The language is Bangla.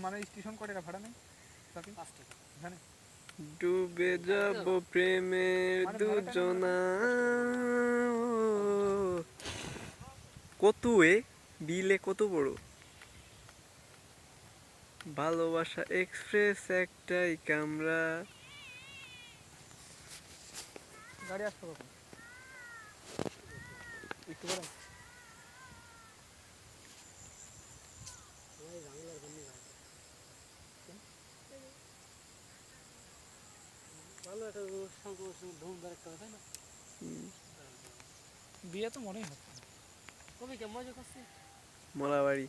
মানে স্টেশন কত টাকা ভাড়া নেই? 5 টাকা জানেন? ডুবে যাব প্রেমের দুজনা। কত বিলে কত বড় ভালোবাসা এক্সপ্রেস একটাই কামরা। গাড়ি আসতে কখন? একটু বড় ভালো একটা ধুমধার একটা তাই না? বিয়ে তো মনেই হচ্ছে কবে কেমন মজা করছি মোলাবাড়ি।